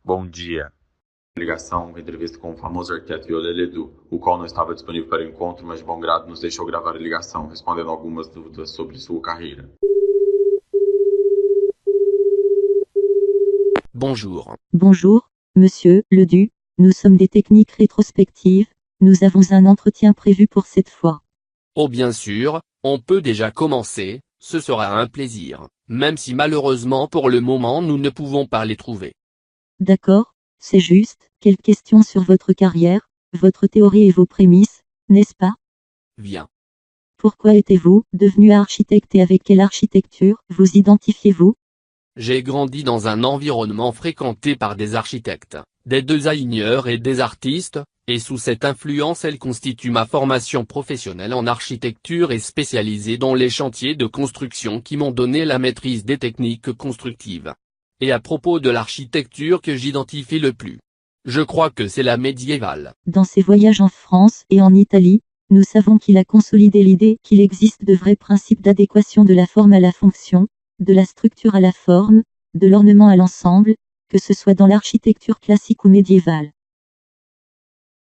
Bom dia. Ligação, entrevista com o famoso arquiteto Yolê Ledoux, o qual não estava disponível para o encontro, mas de bom grado nos deixou gravar a ligação, respondendo algumas dúvidas sobre sua carreira. Bonjour. Bonjour, monsieur Ledoux, nous sommes des techniques rétrospectives, nous avons un entretien prévu pour cette fois. Oh bien sûr, on peut déjà commencer, ce sera un plaisir, même si malheureusement pour le moment nous ne pouvons pas les trouver. D'accord, c'est juste, quelques questions sur votre carrière, votre théorie et vos prémices, n'est-ce pas? Viens. Pourquoi êtes-vous devenu architecte et avec quelle architecture vous identifiez-vous? J'ai grandi dans un environnement fréquenté par des architectes, des designers et des artistes, et sous cette influence elle constitue ma formation professionnelle en architecture et spécialisée dans les chantiers de construction qui m'ont donné la maîtrise des techniques constructives. Et à propos de l'architecture que j'identifie le plus, je crois que c'est la médiévale. Dans ses voyages en France et en Italie, nous savons qu'il a consolidé l'idée qu'il existe de vrais principes d'adéquation de la forme à la fonction, de la structure à la forme, de l'ornement à l'ensemble, que ce soit dans l'architecture classique ou médiévale.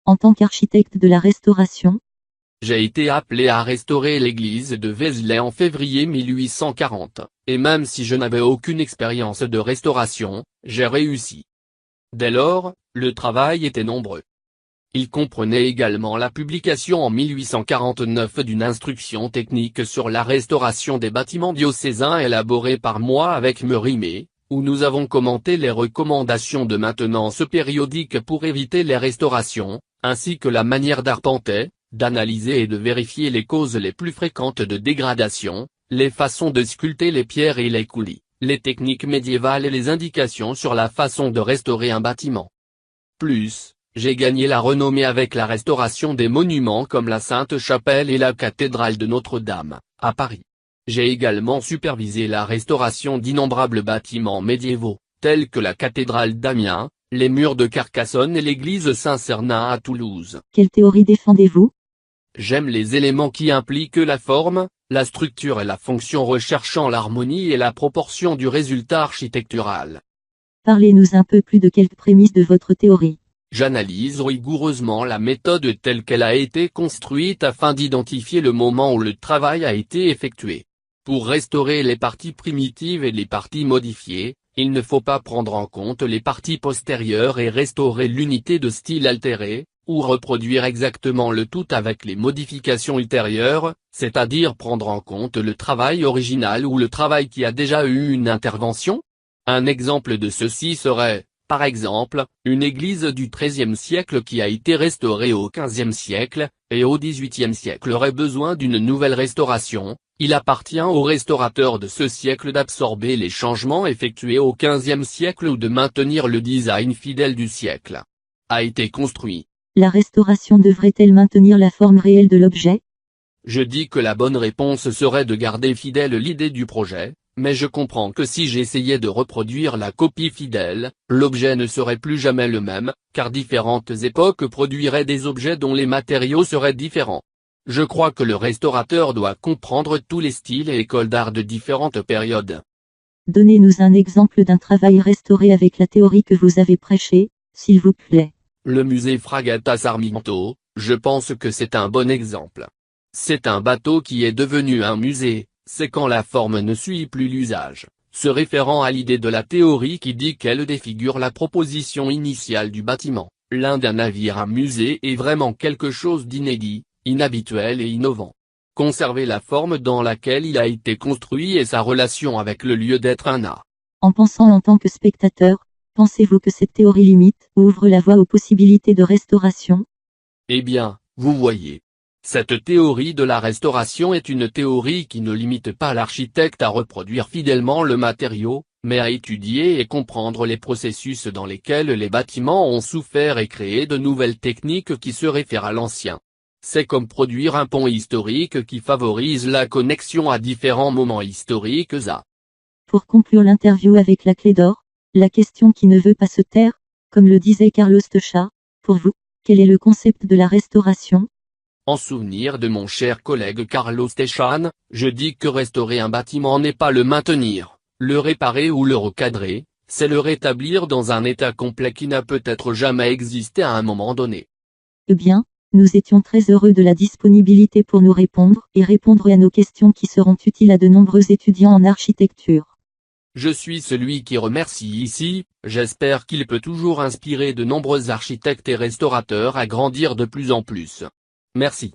En tant qu'architecte de la restauration, J'ai été appelé à restaurer l'église de Vézelay en février 1840, et même si je n'avais aucune expérience de restauration, j'ai réussi. Dès lors, le travail était nombreux. Il comprenait également la publication en 1849 d'une instruction technique sur la restauration des bâtiments diocésains élaborée par moi avec Merimée, où nous avons commenté les recommandations de maintenance périodique pour éviter les restaurations, ainsi que la manière d'arpenter, d'analyser et de vérifier les causes les plus fréquentes de dégradation, les façons de sculpter les pierres et les coulis, les techniques médiévales et les indications sur la façon de restaurer un bâtiment. Plus, j'ai gagné la renommée avec la restauration des monuments comme la Sainte-Chapelle et la cathédrale de Notre-Dame, à Paris. J'ai également supervisé la restauration d'innombrables bâtiments médiévaux, tels que la cathédrale d'Amiens, les murs de Carcassonne et l'église Saint-Cernin à Toulouse. quelle théorie défendez-vous? J'aime les éléments qui impliquent la forme, la structure et la fonction recherchant l'harmonie et la proportion du résultat architectural. Parlez-nous un peu plus de quelques prémices de votre théorie. J'analyse rigoureusement la méthode telle qu'elle a été construite afin d'identifier le moment où le travail a été effectué. Pour restaurer les parties primitives et les parties modifiées, il ne faut pas prendre en compte les parties postérieures et restaurer l'unité de style altérée, ou reproduire exactement le tout avec les modifications ultérieures, c'est-à-dire prendre en compte le travail original ou le travail qui a déjà eu une intervention. Un exemple de ceci serait, par exemple, une église du XIIIe siècle qui a été restaurée au XVe siècle, et au XVIIIe siècle aurait besoin d'une nouvelle restauration. Il appartient aux restaurateurs de ce siècle d'absorber les changements effectués au XVe siècle ou de maintenir le design fidèle du siècle. A été construit. La restauration devrait-elle maintenir la forme réelle de l'objet? Je dis que la bonne réponse serait de garder fidèle l'idée du projet, mais je comprends que si j'essayais de reproduire la copie fidèle, l'objet ne serait plus jamais le même, car différentes époques produiraient des objets dont les matériaux seraient différents. Je crois que le restaurateur doit comprendre tous les styles et écoles d'art de différentes périodes. Donnez-nous un exemple d'un travail restauré avec la théorie que vous avez prêchée, s'il vous plaît. Le musée Fragata Sarmiento, je pense que c'est un bon exemple. C'est un bateau qui est devenu un musée, c'est quand la forme ne suit plus l'usage, se référant à l'idée de la théorie qui dit qu'elle défigure la proposition initiale du bâtiment. L'un d'un navire à musée est vraiment quelque chose d'inédit, inhabituel et innovant. Conserver la forme dans laquelle il a été construit et sa relation avec le lieu d'être un art. En pensant en tant que spectateur, pensez-vous que cette théorie limite ou ouvre la voie aux possibilités de restauration? Eh bien, vous voyez. Cette théorie de la restauration est une théorie qui ne limite pas l'architecte à reproduire fidèlement le matériau, mais à étudier et comprendre les processus dans lesquels les bâtiments ont souffert et créer de nouvelles techniques qui se réfèrent à l'ancien. C'est comme produire un pont historique qui favorise la connexion à différents moments historiques. Pour conclure l'interview avec la clé d'or, la question qui ne veut pas se taire, comme le disait Carlos Techa, pour vous, quel est le concept de la restauration? En souvenir de mon cher collègue Carlos Techan, je dis que restaurer un bâtiment n'est pas le maintenir, le réparer ou le recadrer, c'est le rétablir dans un état complet qui n'a peut-être jamais existé à un moment donné. Eh bien, nous étions très heureux de la disponibilité pour nous répondre et répondre à nos questions qui seront utiles à de nombreux étudiants en architecture. Je suis celui qui remercie ici, j'espère qu'il peut toujours inspirer de nombreux architectes et restaurateurs à grandir de plus en plus. Merci.